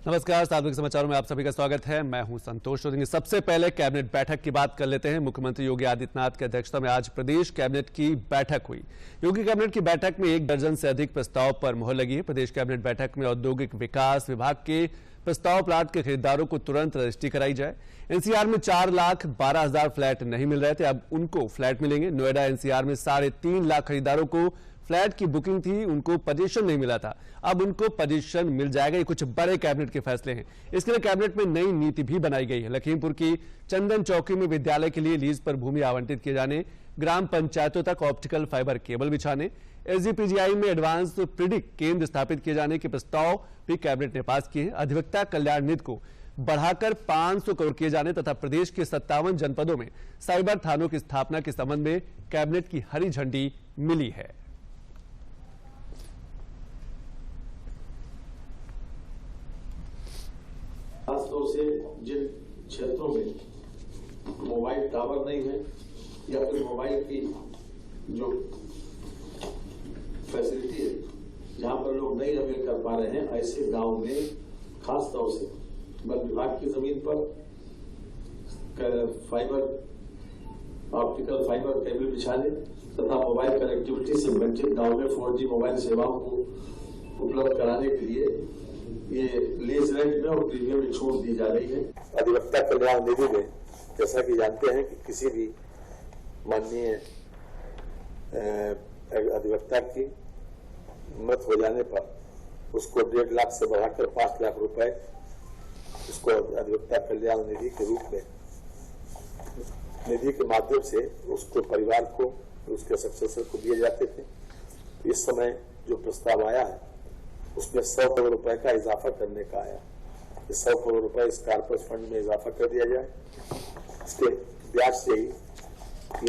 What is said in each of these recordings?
नमस्कार, सार्वजनिक समाचारों में आप सभी का स्वागत है। मैं हूं संतोष चौधरी। सबसे पहले कैबिनेट बैठक की बात कर लेते हैं। मुख्यमंत्री योगी आदित्यनाथ की अध्यक्षता में आज प्रदेश कैबिनेट की बैठक हुई। योगी कैबिनेट की बैठक में 1 दर्जन से अधिक प्रस्ताव पर मुहर लगी है। प्रदेश कैबिनेट बैठक में औद्योगिक विकास विभाग के प्रस्ताव प्लाट के खरीदारों को तुरंत रजिस्ट्री कराई जाए। एनसीआर में 4,12,000 फ्लैट नहीं मिल रहे थे, अब उनको फ्लैट मिलेंगे। नोएडा एनसीआर में 3.5 लाख खरीदारों को फ्लैट की बुकिंग थी, उनको पोजीशन नहीं मिला था, अब उनको पोजीशन मिल जाएगा। ये कुछ बड़े कैबिनेट के फैसले हैं। इसके लिए कैबिनेट में नई नीति भी बनाई गई है। लखीमपुर की चंदन चौकी में विद्यालय के लिए लीज पर भूमि आवंटित किए जाने, ग्राम पंचायतों तक ऑप्टिकल फाइबर केबल बिछाने, एसजीपीजीआई में एडवांस प्रिडिक्ट केंद्र स्थापित किए जाने के प्रस्ताव भी कैबिनेट ने पास किए हैं। अधिवक्ता कल्याण निधि को बढ़ाकर 500 करोड़ किए जाने तथा प्रदेश के 57 जनपदों में साइबर थानों की स्थापना के संबंध में कैबिनेट की हरी झंडी मिली है। खासतौर से जिन क्षेत्रों में मोबाइल टावर नहीं है या फिर मोबाइल की जो फैसिलिटी है, जहां पर लोग नहीं अवेल कर पा रहे हैं, ऐसे गांव में खासतौर से वन विभाग की जमीन पर ऑप्टिकल फाइबर केबल बिछाने तथा मोबाइल कनेक्टिविटी से वंचित गांव में 4G मोबाइल सेवाओं को उपलब्ध कराने के लिए ये लीज रेंट में और प्रीमियम में छूट दी जा रही है। अधिवक्ता कल्याण निधि में जैसा कि जानते हैं कि किसी भी माननीय अधिवक्ता की मृत हो जाने पर उसको 1.5 लाख से बढ़ाकर 5 लाख रुपए उसको अधिवक्ता कल्याण निधि के रूप में निधि के माध्यम से उसको परिवार को उसके सक्सेसर को दिए जाते थे। इस समय जो प्रस्ताव आया है उसमें 100 करोड़ रुपए का इजाफा करने का आया। 100 करोड़ रुपए इस कॉर्पोरेट फंड में इजाफा कर दिया जाए। इसके ब्याज से ही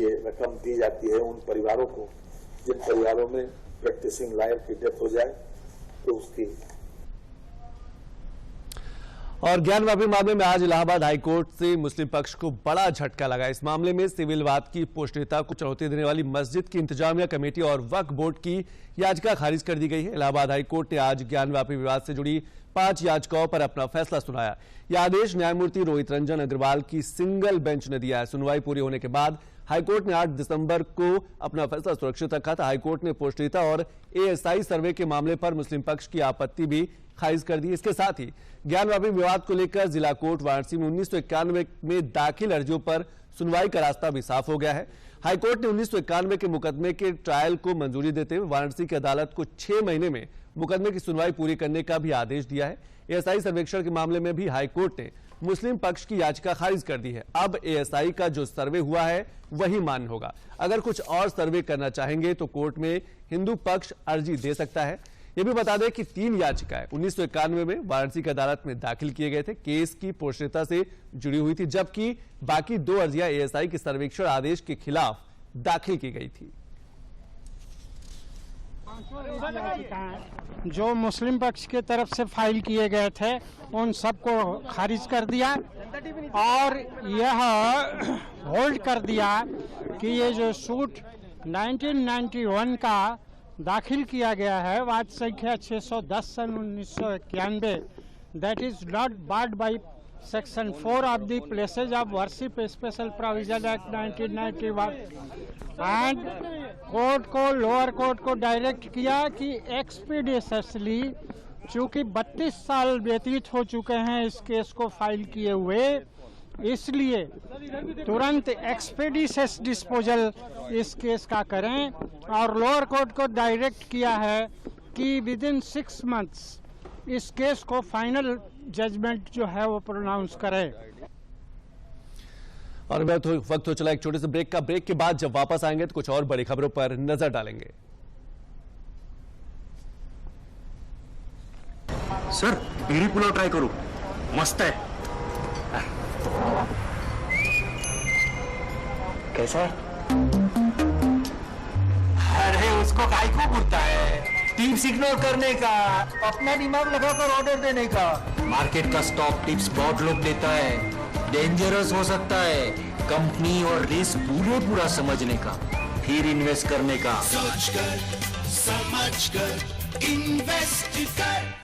ये रकम दी जाती है उन परिवारों को जिन परिवारों में प्रैक्टिसिंग लॉयर की डेथ हो जाए तो उसकी। और ज्ञानवापी मामले में आज इलाहाबाद हाईकोर्ट से मुस्लिम पक्ष को बड़ा झटका लगा। इस मामले में सिविल वाद की पौष्टिकता को चुनौती देने वाली मस्जिद की इंतजामिया कमेटी और वक्फ बोर्ड की याचिका खारिज कर दी गई है। इलाहाबाद हाईकोर्ट ने आज ज्ञानवापी विवाद से जुड़ी 5 याचिकाओं पर अपना फैसला सुनाया। यह आदेश न्यायमूर्ति रोहित रंजन अग्रवाल की सिंगल बेंच ने दिया है। सुनवाई पूरी होने के बाद हाईकोर्ट ने 8 दिसंबर को अपना फैसला सुरक्षित रखा था। हाईकोर्ट ने पौष्टिकता और एएसआई सर्वे के मामले पर मुस्लिम पक्ष की आपत्ति भी खारिज कर दी। इसके साथ ही ज्ञानवापी विवाद को लेकर जिला कोर्ट वाराणसी में 1991 में दाखिल अर्जियों पर सुनवाई का रास्ता भी साफ हो गया है। हाईकोर्ट ने 1991 के मुकदमे के ट्रायल को मंजूरी देते हुए वाराणसी की अदालत को 6 महीने में मुकदमे की सुनवाई पूरी करने का भी आदेश दिया है। एएसआई सर्वेक्षण के मामले में भी हाईकोर्ट ने मुस्लिम पक्ष की याचिका खारिज कर दी है। अब एएसआई का जो सर्वे हुआ है वही मान्य होगा। अगर कुछ और सर्वे करना चाहेंगे तो कोर्ट में हिंदू पक्ष अर्जी दे सकता है। यह भी बता दें कि 3 याचिकाएं 1991 में वाराणसी की अदालत में दाखिल किए गए थे, केस की पौष्टिकता से जुड़ी हुई थी, जबकि बाकी 2 अर्जियां एएसआई के सर्वेक्षण आदेश के खिलाफ दाखिल की गई थी। जो मुस्लिम पक्ष की तरफ से फाइल किए गए थे उन सबको खारिज कर दिया और यह होल्ड कर दिया कि ये जो सूट 1991 का दाखिल किया गया है, वाद संख्या 610 सन 1991, that is not barred by section 4 of the places of worship special provision act 1991 and court को लोअर कोर्ट को डायरेक्ट किया कि एक्सपीडिशसली, चूंकि 32 साल व्यतीत हो चुके हैं इस केस को फाइल किए हुए, इसलिए तुरंत एक्सपीडिशस डिस्पोजल इस केस का करें और लोअर कोर्ट को डायरेक्ट किया है कि विद इन 6 मंथ्स इस केस को फाइनल जजमेंट जो है वो प्रोनाउंस करें। और वक्त हो चला एक छोटे से ब्रेक का। ब्रेक के बाद जब वापस आएंगे तो कुछ और बड़ी खबरों पर नजर डालेंगे। सर पीरी पुलाव ट्राई करो, मस्त है। कैसा है? अरे उसको काहे को बोलता है? टिप्स इग्नोर करने का, अपना दिमाग लगाकर ऑर्डर देने का। मार्केट का स्टॉक टिप्स बहुत लोग देता है, डेंजरस हो सकता है। कंपनी और रिस्क पूरा समझने का, फिर इन्वेस्ट करने का। सोच कर समझ कर इन्वेस्ट कर।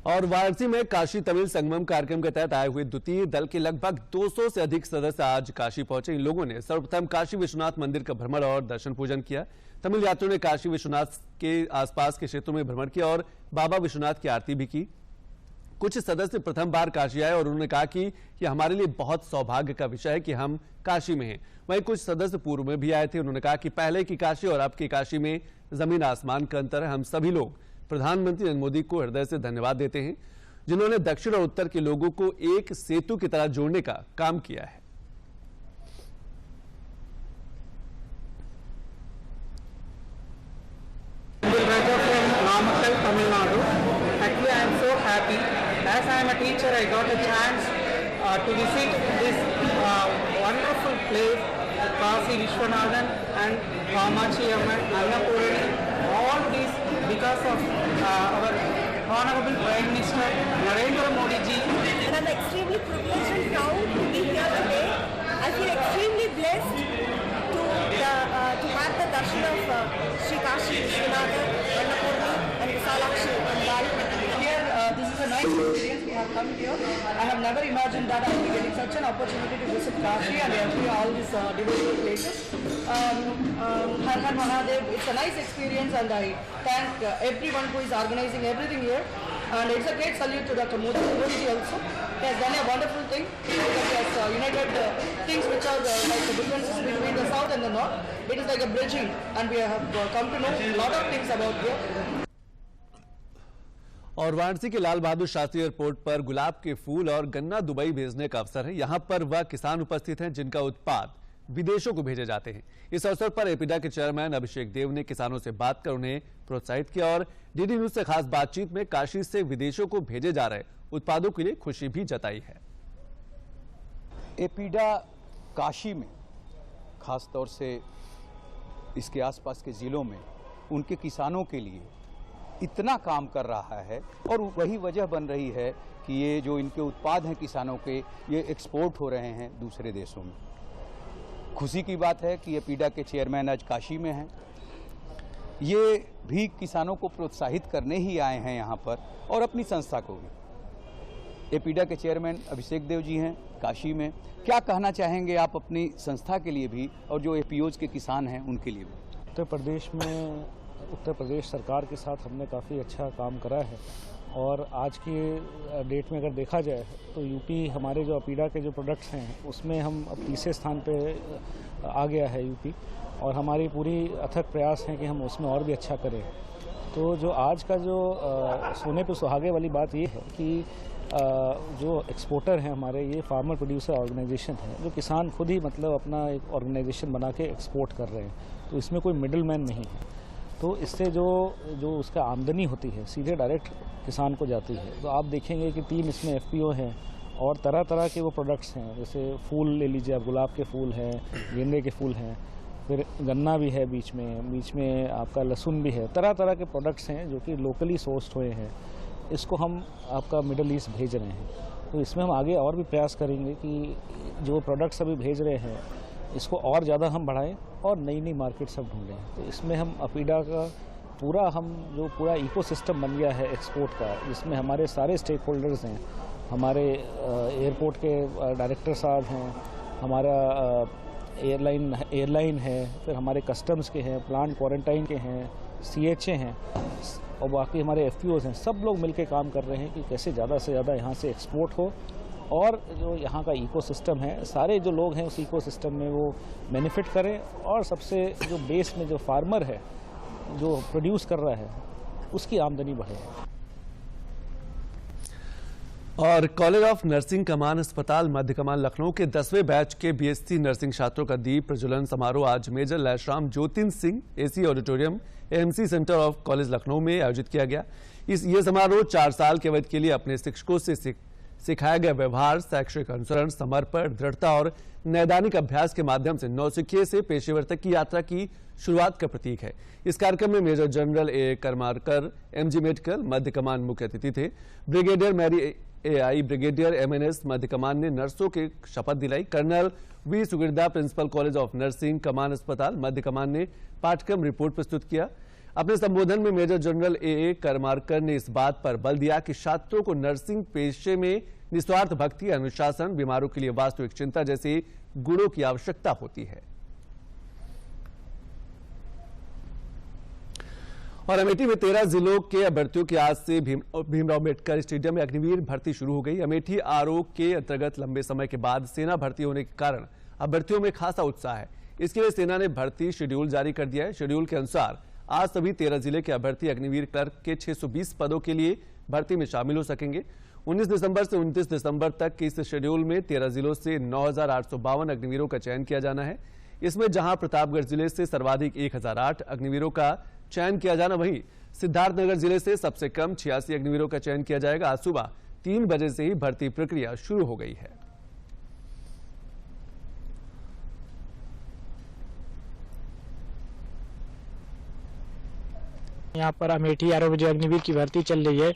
और वाराणसी में काशी तमिल संगमम कार्यक्रम के तहत आए हुए द्वितीय दल के लगभग 200 से अधिक सदस्य आज काशी पहुंचे। इन लोगों ने सर्वप्रथम काशी विश्वनाथ मंदिर का भ्रमण और दर्शन पूजन किया। तमिल यात्रियों ने काशी विश्वनाथ के आसपास के क्षेत्रों में भ्रमण किया और बाबा विश्वनाथ की आरती भी की। कुछ सदस्य प्रथम बार काशी आए और उन्होंने कहा कि यह हमारे लिए बहुत सौभाग्य का विषय है कि हम काशी में हैं। वहीं कुछ सदस्य पूर्व में भी आए थे। उन्होंने कहा कि पहले की काशी और अब की काशी में जमीन आसमान का अंतर है। हम सभी लोग प्रधानमंत्री नरेंद्र मोदी को हृदय से धन्यवाद देते हैं, जिन्होंने दक्षिण और उत्तर के लोगों को एक सेतु की तरह जोड़ने का काम किया है। Actually, I am so happy. As I am a teacher, I got a chance to visit this wonderful place, Kashi Vishwanathan and Kamachi Amman, Annapurni. All this because of our Honorable Prime Minister Narendra Modi ji. And I'm extremely privileged and proud to be here today. I feel extremely blessed to have the darshan of Sri Kashi Vishwanathan, Annapurni and Visalakshi Ambal. Here, this is a nice experience. We have come here. I have never imagined that I will be getting such an opportunity to visit Kashi and enjoy all these devotional places. Har Har Mahadev, it's a nice experience, and I thank everyone who is organizing everything here. And it's a great salute to Dr. Modi ji also. He has done a wonderful thing because he has united things which are like the differences between the south and the north. It is like a bridging, and we have come to know a lot of things about here. और वाराणसी के Lal Bahadur Shastri airport पर गुलाब के फूल और गन्ना Dubai भेजने का अवसर है। यहां पर वह किसान उपस्थित हैं जिनका उत्पाद विदेशों को भेजे जाते हैं। इस अवसर पर एपीडा के चेयरमैन अभिषेक देव ने किसानों से बात कर उन्हें प्रोत्साहित किया और डीडी न्यूज से खास बातचीत में काशी से विदेशों को भेजे जा रहे उत्पादों के लिए खुशी भी जताई है। एपीडा काशी में खास तौर से इसके आसपास के जिलों में उनके किसानों के लिए इतना काम कर रहा है और वही वजह बन रही है कि ये जो इनके उत्पाद हैं किसानों के, ये एक्सपोर्ट हो रहे हैं दूसरे देशों में। खुशी की बात है कि एपीडा के चेयरमैन आज काशी में हैं। ये भी किसानों को प्रोत्साहित करने ही आए हैं यहाँ पर और अपनी संस्था को भी। एपीडा के चेयरमैन अभिषेक देव जी हैं काशी में। क्या कहना चाहेंगे आप अपनी संस्था के लिए भी और जो एपीओज के किसान हैं उनके लिए भी? उत्तर प्रदेश सरकार के साथ हमने काफ़ी अच्छा काम करा है और आज के डेट में अगर देखा जाए तो यूपी हमारे जो एपीडा के जो प्रोडक्ट्स हैं उसमें हम अब तीसरे स्थान पे आ गया है यूपी, और हमारी पूरी अथक प्रयास है कि हम उसमें और भी अच्छा करें। तो जो आज का जो सोने पे सुहागे वाली बात ये है कि जो एक्सपोर्टर हैं हमारे, ये फार्मर प्रोड्यूसर ऑर्गेनाइजेशन है, जो किसान खुद ही मतलब अपना एक ऑर्गेनाइजेशन बना के एक्सपोर्ट कर रहे हैं। तो इसमें कोई मिडिल मैन नहीं है। तो इससे जो उसका आमदनी होती है सीधे डायरेक्ट किसान को जाती है। तो आप देखेंगे कि 3 इसमें एफपीओ हैं और तरह तरह के वो प्रोडक्ट्स हैं। जैसे फूल ले लीजिए आप, गुलाब के फूल हैं, गेंदे के फूल हैं, फिर गन्ना भी है, बीच में आपका लहसुन भी है। तरह तरह के प्रोडक्ट्स हैं जो कि लोकली सोर्स्ड हुए हैं। इसको हम आपका मिडल ईस्ट भेज रहे हैं। तो इसमें हम आगे और भी प्रयास करेंगे कि जो प्रोडक्ट्स अभी भेज रहे हैं इसको और ज़्यादा हम बढ़ाएं और नई नई मार्केट सब ढूंढें। तो इसमें हम एपीडा का पूरा इकोसिस्टम बन गया है एक्सपोर्ट का, जिसमें हमारे सारे स्टेक होल्डर्स हैं। हमारे एयरपोर्ट के डायरेक्टर साहब हैं, हमारा एयरलाइन है, फिर हमारे कस्टम्स के हैं, प्लांट क्वारंटाइन के हैं, सीएचए हैं और बाकी हमारे एफपीओज हैं। सब लोग मिलकर काम कर रहे हैं कि कैसे ज़्यादा से ज़्यादा यहाँ से एक्सपोर्ट हो और जो यहाँ का इकोसिस्टम है, सारे जो लोग हैं उस इकोसिस्टम में वो बेनिफिट करें और सबसे जो बेस में जो फार्मर है जो प्रोड्यूस कर रहा है उसकी आमदनी बढ़े। और कॉलेज ऑफ नर्सिंग कमान अस्पताल मध्य कमान लखनऊ के 10वें बैच के बीएससी नर्सिंग छात्रों का दीप प्रज्वलन समारोह आज major Laishram Jyotin Singh AC auditorium AMC centre of college Lucknow में आयोजित किया गया। ये समारोह 4 साल के अवधि के लिए अपने शिक्षकों से सिखाया गया व्यवहार, शैक्षिक अनुसरण, समर्पण, दृढ़ता और नैदानिक अभ्यास के माध्यम से नौसिखिए से पेशेवर तक की यात्रा की शुरुआत का प्रतीक है। इस कार्यक्रम में major general A Karmarkar MG medical मध्य कमान मुख्य अतिथि थे। Brigadier Mary AI brigadier MNS मध्य कमान ने नर्सों के शपथ दिलाई। Colonel V Sugirda principal college of nursing कमान अस्पताल मध्य कमान ने पाठ्यक्रम रिपोर्ट प्रस्तुत किया। अपने संबोधन में मेजर जनरल ए करमारकर ने इस बात पर बल दिया कि छात्रों को नर्सिंग पेशे में निस्वार्थ भक्ति, अनुशासन, बीमारों के लिए वास्तविक चिंता जैसे गुणों की आवश्यकता होती है। और अमेठी में 13 जिलों के अभ्यर्थियों की आज से भीमराव अम्बेडकर स्टेडियम में अग्निवीर भर्ती शुरू हो गई। अमेठी आरओ के अंतर्गत लंबे समय के बाद सेना भर्ती होने के कारण अभ्यर्थियों में खासा उत्साह है। इसके लिए सेना ने भर्ती शेड्यूल जारी कर दिया है। शेड्यूल के अनुसार आज सभी 13 जिले के अभ्यर्थी अग्निवीर क्लर्क के 620 पदों के लिए भर्ती में शामिल हो सकेंगे। 19 दिसंबर से 29 दिसंबर तक के इस शेड्यूल में 13 जिलों से 9,852 अग्निवीरों का चयन किया जाना है। इसमें जहां प्रतापगढ़ जिले से सर्वाधिक 1,008 अग्निवीरों का चयन किया जाना, वहीं सिद्धार्थनगर जिले से सबसे कम 86 अग्निवीरों का चयन किया जाएगा। आज सुबह 3 बजे से ही भर्ती प्रक्रिया शुरू हो गई है। यहाँ पर अमेठी आरओ जो अग्निवीर की भर्ती चल रही है,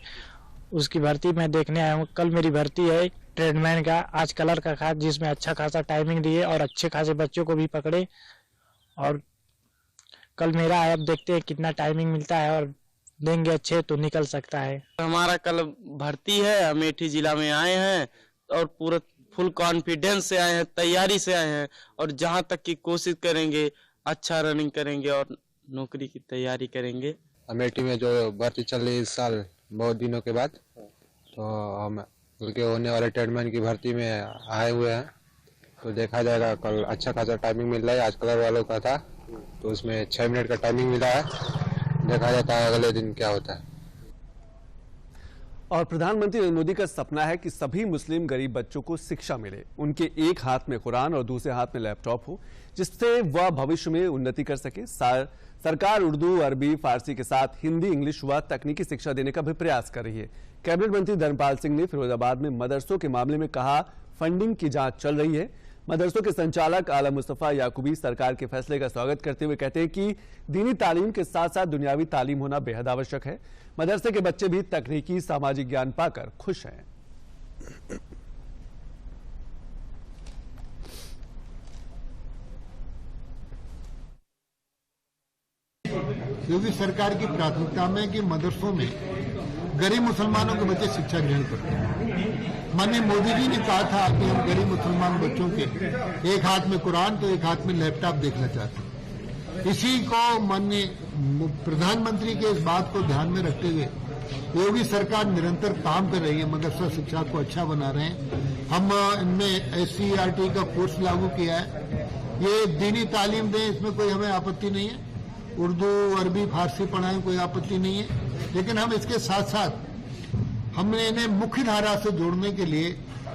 उसकी भर्ती मैं देखने आया हूँ। कल मेरी भर्ती है ट्रेडमैन का, आज कलर का खास, जिसमें अच्छा खासा टाइमिंग दिए और अच्छे खासे बच्चों को भी पकड़े। और कल मेरा है, अब देखते हैं कितना टाइमिंग मिलता है, और देंगे अच्छे तो निकल सकता है। हमारा कल भर्ती है, अमेठी जिला में आए हैं और पूरा फुल कॉन्फिडेंस से आए हैं, तैयारी से आए हैं, और जहां तक की कोशिश करेंगे, अच्छा रनिंग करेंगे और नौकरी की तैयारी करेंगे। अमेठी में जो भर्ती चल रही है इस साल बहुत दिनों के बाद, तो हम उनके होने वाले ट्रेडमैन की भर्ती में आए हुए हैं। तो देखा जाएगा, कल अच्छा खासा टाइमिंग मिल रहा है। आज कलर वालों का था तो उसमें 6 मिनट का टाइमिंग मिला है। देखा जाता है अगले दिन क्या होता है। और प्रधानमंत्री नरेंद्र मोदी का सपना है कि सभी मुस्लिम गरीब बच्चों को शिक्षा मिले, उनके एक हाथ में कुरान और दूसरे हाथ में लैपटॉप हो, जिससे वह भविष्य में उन्नति कर सके। सरकार उर्दू, अरबी, फारसी के साथ हिंदी, इंग्लिश व तकनीकी शिक्षा देने का भी प्रयास कर रही है। कैबिनेट मंत्री धर्मपाल सिंह ने फिरोजाबाद में मदरसों के मामले में कहा, फंडिंग की जांच चल रही है। मदरसों के संचालक आलम मुस्तफा याकूबी सरकार के फैसले का स्वागत करते हुए कहते हैं कि दीनी तालीम के साथ साथ दुनियावी तालीम होना बेहद आवश्यक है। मदरसे के बच्चे भी तकनीकी, सामाजिक ज्ञान पाकर खुश हैं। योगी सरकार की प्राथमिकता में कि मदरसों में गरीब मुसलमानों के बच्चे शिक्षा ग्रहण करते हैं। माननीय मोदी जी ने कहा था कि हम गरीब मुसलमान बच्चों के एक हाथ में कुरान तो एक हाथ में लैपटॉप देखना चाहते हैं। इसी को माननीय प्रधानमंत्री के इस बात को ध्यान में रखते हुए योगी सरकार निरंतर काम कर रही है, मदरसा शिक्षा को अच्छा बना रहे हैं। हम इनमें SCERT का कोर्स लागू किया है। ये दीनी तालीम दें, इसमें कोई हमें आपत्ति नहीं है। उर्दू, अरबी, फारसी पढ़ाएं, कोई आपत्ति नहीं है। लेकिन हम इसके साथ साथ हमने इन्हें मुख्य धारा से जोड़ने के लिए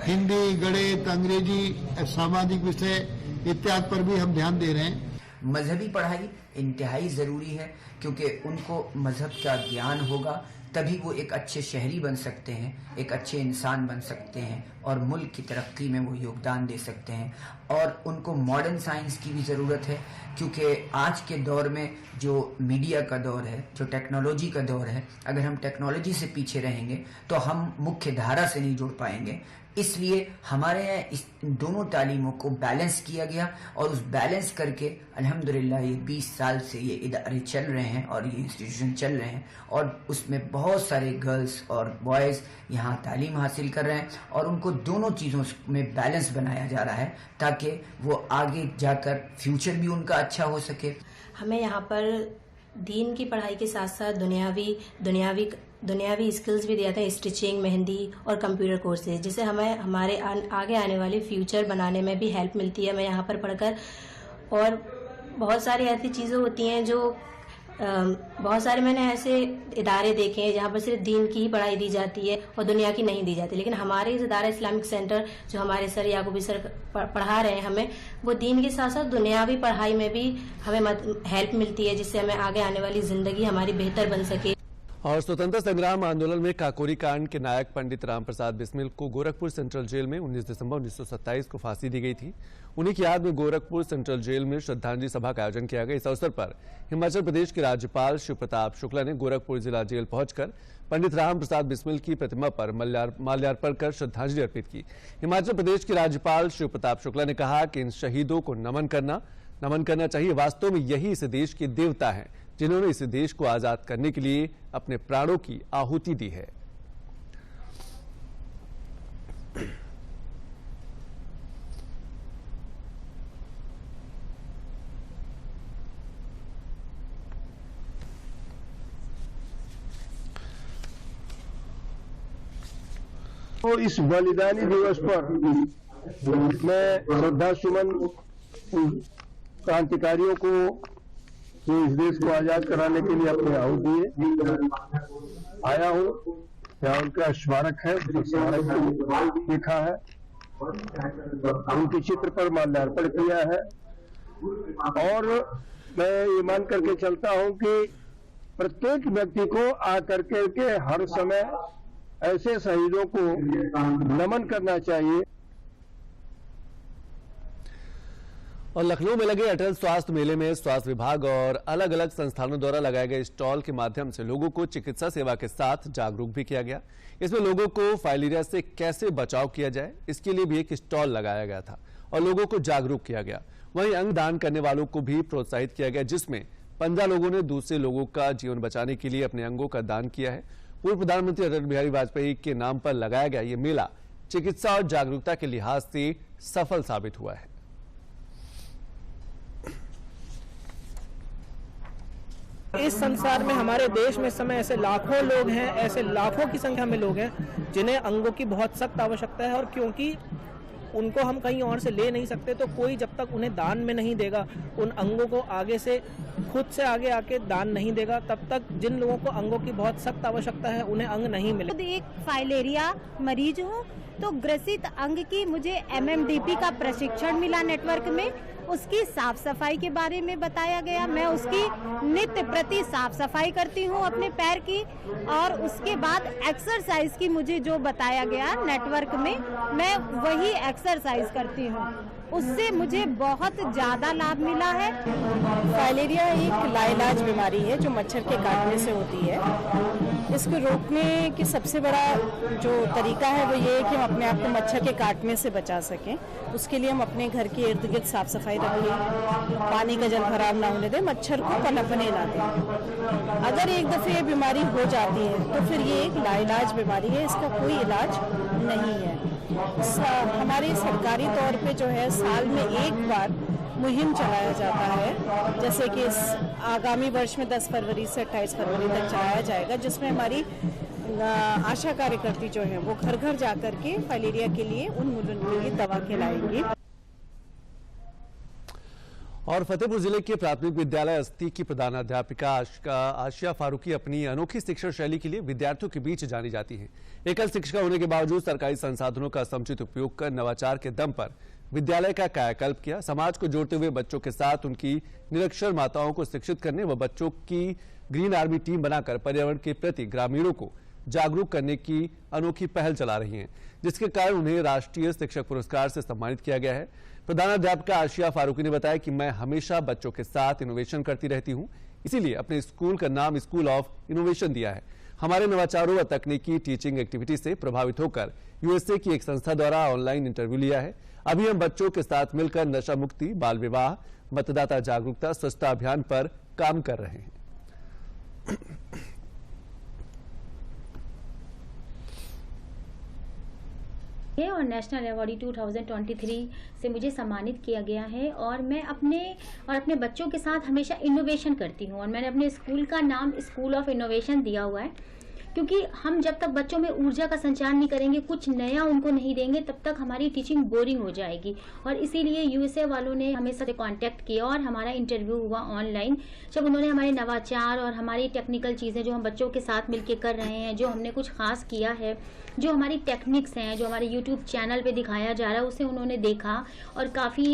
हिंदी, गणित, अंग्रेजी, सामाजिक विषय इत्यादि पर भी हम ध्यान दे रहे हैं। मजहबी पढ़ाई इंतहाई ज़रूरी है, क्योंकि उनको मजहब का ज्ञान होगा तभी वो एक अच्छे शहरी बन सकते हैं, एक अच्छे इंसान बन सकते हैं और मुल्क की तरक्की में वो योगदान दे सकते हैं। और उनको मॉडर्न साइंस की भी ज़रूरत है, क्योंकि आज के दौर में जो मीडिया का दौर है, जो टेक्नोलॉजी का दौर है, अगर हम टेक्नोलॉजी से पीछे रहेंगे तो हम मुख्य धारा से नहीं जुड़ पाएंगे। इसलिए हमारे यहाँ इस दोनों तालीमों को बैलेंस किया गया और उस बैलेंस करके अल्हम्दुलिल्लाह ये 20 साल से ये इदारे चल रहे हैं और ये इंस्टीट्यूशन चल रहे हैं, और उसमें बहुत सारे गर्ल्स और बॉयज़ यहाँ तालीम हासिल कर रहे हैं और उनको दोनों चीज़ों में बैलेंस बनाया जा रहा है ताकि वो आगे जाकर फ्यूचर भी उनका अच्छा हो सके। हमें यहाँ पर दीन की पढ़ाई के साथ साथ दुनियावी स्किल्स भी दिया था, स्टिचिंग, मेहंदी और कंप्यूटर कोर्सेज, जिससे हमें हमारे आगे आने वाले फ्यूचर बनाने में भी हेल्प मिलती है हमें यहाँ पर पढ़कर। और बहुत सारी ऐसी चीज़ें होती हैं जो बहुत सारे मैंने ऐसे इदारे देखे हैं जहाँ पर सिर्फ दीन की ही पढ़ाई दी जाती है और दुनिया की नहीं दी जाती, लेकिन हमारे इस इदारा इस्लामिक सेंटर जो हमारे सर याकूबी सर पढ़ा रहे हैं हमें, वो दीन के साथ साथ दुनियावी पढ़ाई में भी हमें हेल्प मिलती है, जिससे हमें आगे आने वाली जिंदगी हमारी बेहतर बन सके। और स्वतंत्रता संग्राम आंदोलन में काकोरी कांड के नायक पंडित राम प्रसाद बिस्मिल को गोरखपुर सेंट्रल जेल में 19 दिसंबर 1927 को फांसी दी गई थी। उन्हीं की याद में गोरखपुर सेंट्रल जेल में श्रद्धांजलि सभा का आयोजन किया गया। इस अवसर पर हिमाचल प्रदेश के राज्यपाल शिव प्रताप शुक्ला ने गोरखपुर जिला जेल पहुंचकर पंडित राम प्रसाद बिस्मिल की प्रतिमा पर माल्यार्पण कर श्रद्धांजलि अर्पित की। हिमाचल प्रदेश के राज्यपाल शिव प्रताप शुक्ला ने कहा कि इन शहीदों को नमन करना चाहिए। वास्तव में यही इस देश के देवता हैं जिन्होंने इस देश को आजाद करने के लिए अपने प्राणों की आहुति दी है। तो इस बलिदानी दिवस पर मैं श्रद्धा सुमन क्रांतिकारियों को जो इस देश को आजाद कराने के लिए अपने आहुति दिए आया हूँ। यहाँ उनका स्मारक है, स्मारक लिखा है, उनके चित्र पर माल्यार्पण किया है और मैं ये मान करके चलता हूँ कि प्रत्येक व्यक्ति को आकर के हर समय ऐसे शहीदों को नमन करना चाहिए। और लखनऊ में लगे अटल स्वास्थ्य मेले में स्वास्थ्य विभाग और अलग अलग संस्थानों द्वारा लगाए गए स्टॉल के माध्यम से लोगों को चिकित्सा सेवा के साथ जागरूक भी किया गया। इसमें लोगों को फाइलेरिया से कैसे बचाव किया जाए, इसके लिए भी एक स्टॉल लगाया गया था और लोगों को जागरूक किया गया। वहीं अंग दान करने वालों को भी प्रोत्साहित किया गया, जिसमें 15 लोगों ने दूसरे लोगों का जीवन बचाने के लिए अपने अंगों का दान किया है। पूर्व प्रधानमंत्री अटल बिहारी वाजपेयी के नाम पर लगाया गया ये मेला चिकित्सा और जागरूकता के लिहाज से सफल साबित हुआ है। इस संसार में, हमारे देश में इस समय ऐसे लाखों लोग हैं, ऐसे लाखों की संख्या में लोग हैं जिन्हें अंगों की बहुत सख्त आवश्यकता है और क्योंकि उनको हम कहीं और से ले नहीं सकते तो कोई जब तक उन्हें दान में नहीं देगा, उन अंगों को आगे से खुद से आगे आके दान नहीं देगा, तब तक जिन लोगों को अंगों की बहुत सख्त आवश्यकता है उन्हें अंग नहीं मिले। एक फाइलेरिया मरीज हूँ तो ग्रसित अंग की मुझे MMDP का प्रशिक्षण मिला नेटवर्क में। उसकी साफ सफाई के बारे में बताया गया। मैं उसकी नित्य प्रति साफ सफाई करती हूँ अपने पैर की और उसके बाद एक्सरसाइज की मुझे जो बताया गया नेटवर्क में, मैं वही एक्सरसाइज करती हूँ। उससे मुझे बहुत ज़्यादा लाभ मिला है। फाइलेरिया एक लाइलाज बीमारी है जो मच्छर के काटने से होती है। इसको रोकने की सबसे बड़ा जो तरीका है वो ये है कि हम अपने आप को मच्छर के काटने से बचा सकें। उसके लिए हम अपने घर के इर्द गिर्द साफ सफाई रखें, पानी का जल भराव ना होने दें, मच्छर को पनपने ना दें। अगर एक दफ़े ये बीमारी हो जाती है तो फिर ये एक लाइलाज बीमारी है, इसका कोई इलाज नहीं है। हमारे सरकारी तौर पे जो है साल में एक बार मुहिम चलाया जाता है, जैसे कि इस आगामी वर्ष में 10 फरवरी से 28 फरवरी तक चलाया जाएगा, जिसमें हमारी आशा कार्यकर्ती जो है वो घर घर जाकर के फाइलेरिया के लिए उन्मूलन के लिए दवा खिलाएंगी। और फतेहपुर जिले के प्राथमिक विद्यालय अस्ती की प्रधानाध्यापिका आशिया फारूकी अपनी अनोखी शिक्षण शैली के लिए विद्यार्थियों के बीच जानी जाती हैं। एकल शिक्षिका होने के बावजूद सरकारी संसाधनों का समुचित उपयोग कर नवाचार के दम पर विद्यालय का कायाकल्प किया। समाज को जोड़ते हुए बच्चों के साथ उनकी निरक्षर माताओं को शिक्षित करने व बच्चों की ग्रीन आर्मी टीम बनाकर पर्यावरण के प्रति ग्रामीणों को जागरूक करने की अनोखी पहल चला रही हैं, जिसके कारण उन्हें राष्ट्रीय शिक्षक पुरस्कार से सम्मानित किया गया है। प्रधानाध्यापिका आशिया फारूकी ने बताया कि मैं हमेशा बच्चों के साथ इनोवेशन करती रहती हूं, इसीलिए अपने स्कूल का नाम स्कूल ऑफ इनोवेशन दिया है। हमारे नवाचारों व तकनीकी टीचिंग एक्टिविटी से प्रभावित होकर यूएसए की एक संस्था द्वारा ऑनलाइन इंटरव्यू लिया है। अभी हम बच्चों के साथ मिलकर नशा मुक्ति, बाल विवाह, मतदाता जागरूकता, स्वच्छता अभियान पर काम कर रहे हैं। और नेशनल अवार्डी 2023 से मुझे सम्मानित किया गया है और मैं अपने बच्चों के साथ हमेशा इनोवेशन करती हूँ और मैंने अपने स्कूल का नाम स्कूल ऑफ इनोवेशन दिया हुआ है, क्योंकि हम जब तक बच्चों में ऊर्जा का संचार नहीं करेंगे, कुछ नया उनको नहीं देंगे, तब तक हमारी टीचिंग बोरिंग हो जाएगी। और इसीलिए यूएसए वालों ने हमें साथ कांटेक्ट किया और हमारा इंटरव्यू हुआ ऑनलाइन, जब उन्होंने हमारे नवाचार और हमारी टेक्निकल चीज़ें जो हम बच्चों के साथ मिलकर कर रहे हैं, जो हमने कुछ खास किया है, जो हमारी टेक्निक्स हैं, जो हमारे यूट्यूब चैनल पे दिखाया जा रहा है, उसे उन्होंने देखा और काफ़ी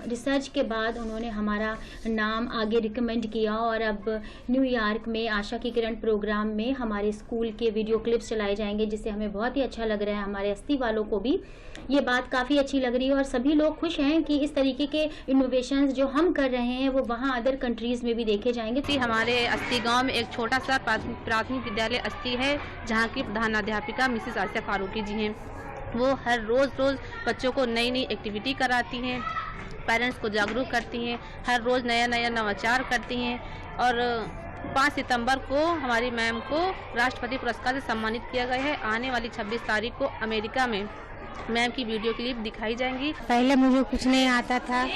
रिसर्च के बाद उन्होंने हमारा नाम आगे रिकमेंड किया और अब न्यूयॉर्क में आशा की किरण प्रोग्राम में हमारे स्कूल के वीडियो क्लिप्स चलाए जाएंगे, जिससे हमें बहुत ही अच्छा लग रहा है। हमारे अस्ती वालों को भी ये बात काफ़ी अच्छी लग रही है और सभी लोग खुश हैं कि इस तरीके के इनोवेशंस जो हम कर रहे हैं वो वहाँ अदर कंट्रीज़ में भी देखे जाएंगे। हमारे अस्ती गाँव में एक छोटा सा प्राथमिक विद्यालय अस्ती है, जहाँ की प्रधानाध्यापिका मिसेस आसिया फारूकी जी हैं। वो हर रोज़ बच्चों को नई नई एक्टिविटी कराती हैं, पेरेंट्स को जागरूक करती हैं, हर रोज़ नया नवाचार करती हैं और 5 सितंबर को हमारी मैम को राष्ट्रपति पुरस्कार से सम्मानित किया गया है। आने वाली 26 तारीख को अमेरिका में मैम की वीडियो क्लिप दिखाई जाएंगी। पहले मुझे कुछ नहीं आता था,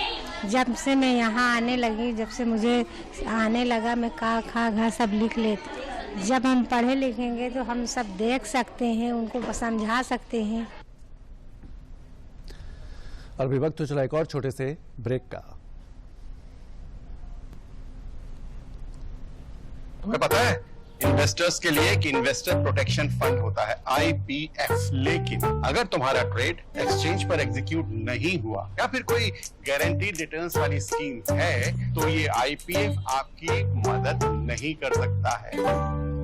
जब से मैं यहाँ आने लगी, जब से मुझे आने लगा, मैं का खा घा सब लिख लेती। जब हम पढ़े लिखेंगे तो हम सब देख सकते हैं, उनको समझा सकते हैं। और विभक्त तो चला एक और छोटे से ब्रेक का। तुम्हें पता है इन्वेस्टर्स के लिए एक इन्वेस्टर प्रोटेक्शन फंड होता है IPF, लेकिन अगर तुम्हारा ट्रेड एक्सचेंज पर एग्जीक्यूट नहीं हुआ या फिर कोई गारंटीड रिटर्न्स वाली स्कीम है तो ये IPF आपकी मदद नहीं कर सकता है।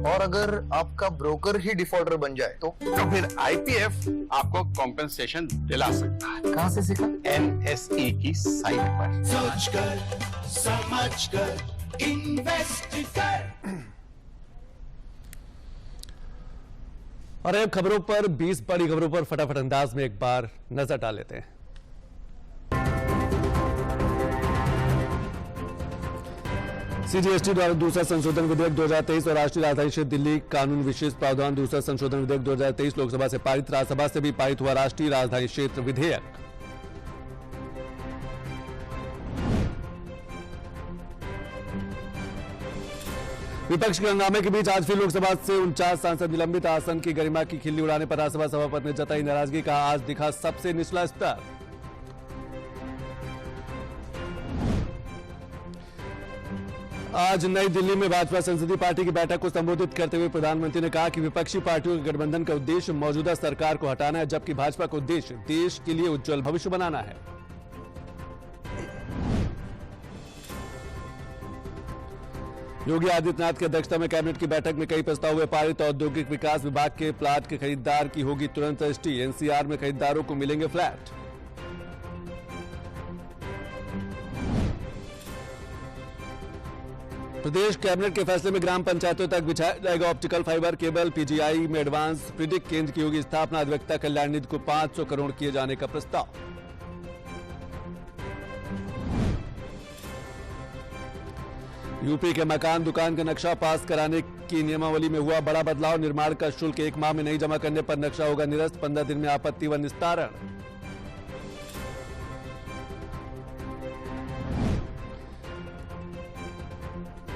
और अगर आपका ब्रोकर ही डिफॉल्टर बन जाए तो फिर IPF आपको कॉम्पेंसेशन दिला सकता है। कहाँ से सीखा? NSE की साइट पर। सोच कर समझ कर इन्वेस्ट कर। और अब खबरों पर 20 बड़ी खबरों पर फटाफट अंदाज में एक बार नजर डाल लेते हैं। CGST द्वारा दूसरा संशोधन विधेयक 2023 और राष्ट्रीय राजधानी क्षेत्र दिल्ली कानून विशेष प्रावधान दूसरा संशोधन विधेयक 2023 लोकसभा से पारित, राज्यसभा से भी पारित हुआ राष्ट्रीय राजधानी क्षेत्र विधेयक। विपक्ष के हंगामे के बीच आज फिर लोकसभा से 49 सांसद निलंबित, आसन की गरिमा की खिल्ली उड़ाने पर राज्यसभा सभापति ने जताई नाराजगी, कहा आज दिखा सबसे निचला स्तर। आज नई दिल्ली में भाजपा संसदीय पार्टी की बैठक को संबोधित करते हुए प्रधानमंत्री ने कहा कि विपक्षी पार्टियों के गठबंधन का उद्देश्य मौजूदा सरकार को हटाना है, जबकि भाजपा का उद्देश्य देश के लिए उज्जवल भविष्य बनाना है। योगी आदित्यनाथ की अध्यक्षता में कैबिनेट की बैठक में कई प्रस्ताव हुए पारित, औद्योगिक विकास विभाग के प्लाट के खरीदार की होगी तुरंत रजिस्ट्री, एनसीआर में खरीदारों को मिलेंगे फ्लैट। प्रदेश कैबिनेट के फैसले में ग्राम पंचायतों तक बिछाया जाएगा ऑप्टिकल फाइबर केबल, पीजीआई में एडवांस प्रिडिक्ट केंद्र की होगी स्थापना, अधिवक्ता कल्याण निधि को 500 करोड़ किए जाने का प्रस्ताव। यूपी के मकान दुकान का नक्शा पास कराने की नियमावली में हुआ बड़ा बदलाव, निर्माण का शुल्क 1 माह में नहीं जमा करने पर नक्शा होगा निरस्त, 15 दिन में आपत्ति व निस्तारण।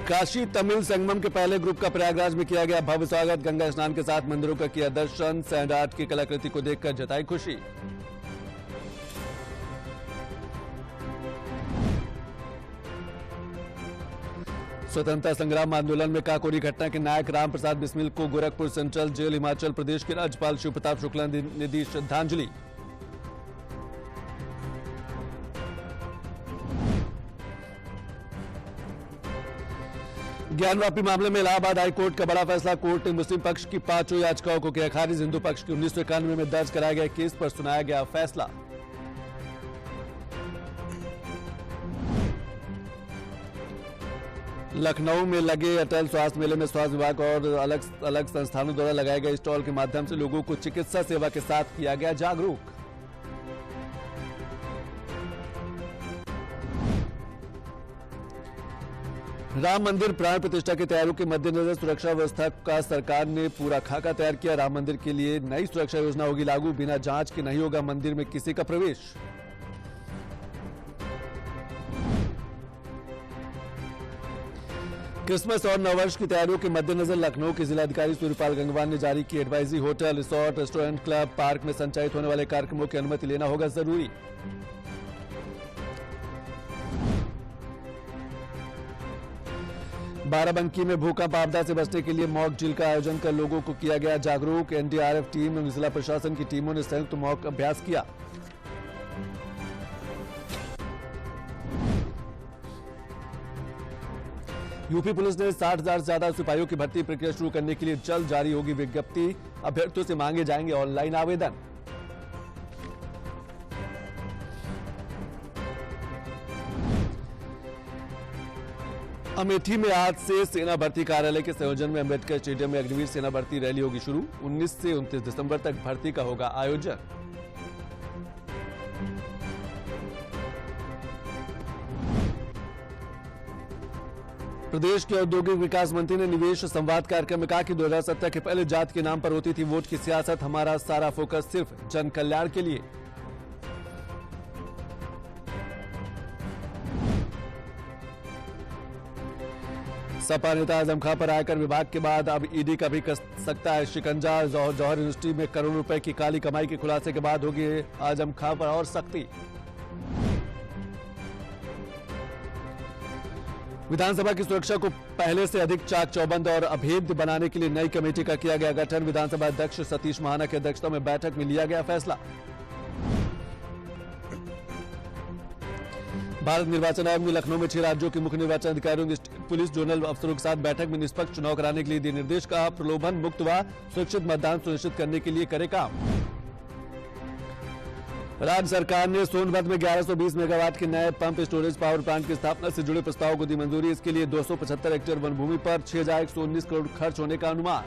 काशी तमिल संगमम के पहले ग्रुप का प्रयागराज में किया गया भव्य स्वागत, गंगा स्नान के साथ मंदिरों का किया दर्शन, सैंड आर्ट की कलाकृति को देखकर जताई खुशी। स्वतंत्रता संग्राम आंदोलन में काकोरी घटना के नायक राम प्रसाद बिस्मिल को गोरखपुर सेंट्रल जेल, हिमाचल प्रदेश के राज्यपाल शिव प्रताप शुक्ला ने दी श्रद्धांजलि। ज्ञानवापी मामले में इलाहाबाद हाईकोर्ट का बड़ा फैसला, कोर्ट ने मुस्लिम पक्ष की 5 याचिकाओं को किया खारिज, हिंदू पक्ष की 1991 में दर्ज कराया गया केस पर सुनाया गया फैसला। लखनऊ में लगे अटल स्वास्थ्य मेले में स्वास्थ्य विभाग और अलग अलग संस्थानों द्वारा लगाए गए स्टॉल के माध्यम से लोगों को चिकित्सा सेवा के साथ किया गया जागरूक। राम मंदिर प्राण प्रतिष्ठा की तैयारियों के मद्देनजर सुरक्षा व्यवस्था का सरकार ने पूरा खाका तैयार किया, राम मंदिर के लिए नई सुरक्षा योजना होगी लागू, बिना जांच के नहीं होगा मंदिर में किसी का प्रवेश। क्रिसमस और नववर्ष की तैयारियों के मद्देनजर लखनऊ के जिलाधिकारी सूर्यपाल गंगवार ने जारी की advisory, hotel, resort, restaurant, club, park में संचालित होने वाले कार्यक्रमों की अनुमति लेना होगा जरूरी। बाराबंकी में भूकंप आपदा से बचने के लिए मॉक ड्रिल का आयोजन कर लोगों को किया गया जागरूक, एनडीआरएफ टीम और जिला प्रशासन की टीमों ने संयुक्त मॉक अभ्यास किया। यूपी पुलिस ने 60,000 से ज्यादा सिपाहियों की भर्ती प्रक्रिया शुरू करने के लिए जल्द जारी होगी विज्ञप्ति, अभ्यर्थियों से मांगे जाएंगे ऑनलाइन आवेदन। अमेठी में आज से सेना भर्ती कार्यालय के संयोजन में अंबेडकर स्टेडियम में अग्निवीर सेना भर्ती रैली होगी शुरू, 19 से 29 दिसंबर तक भर्ती का होगा आयोजन। प्रदेश के औद्योगिक विकास मंत्री ने निवेश संवाद कार्यक्रम में कहा कि 2017 के पहले जात के नाम पर होती थी वोट की सियासत, हमारा सारा फोकस सिर्फ जन कल्याण के लिए। सपा नेता आजम खां पर आयकर विभाग के बाद अब ईडी का भी कस सकता है शिकंजा। जौहर यूनिवर्सिटी में करोड़ों रुपए की काली कमाई के खुलासे के बाद होगी आजम खां पर और सख्ती। विधानसभा की सुरक्षा को पहले से अधिक चाक चौबंद और अभेद्य बनाने के लिए नई कमेटी का किया गया गठन। विधानसभा अध्यक्ष सतीश महाना की अध्यक्षता में बैठक में लिया गया फैसला। भारत निर्वाचन आयोग ने लखनऊ में 6 राज्यों के मुख्य निर्वाचन अधिकारियों की पुलिस जोनल अफसरों के साथ बैठक में निष्पक्ष चुनाव कराने के लिए दिए निर्देश। कहा प्रलोभन मुक्त व सुरक्षित मतदान सुनिश्चित करने के लिए करे काम। राज्य सरकार ने सोनभद्र में 1120 मेगावाट के नए पंप स्टोरेज पावर प्लांट की स्थापना से जुड़े प्रस्ताव को दी मंजूरी। इसके लिए 275 हेक्टेयर वन भूमि पर 6119 करोड़ खर्च होने का अनुमान।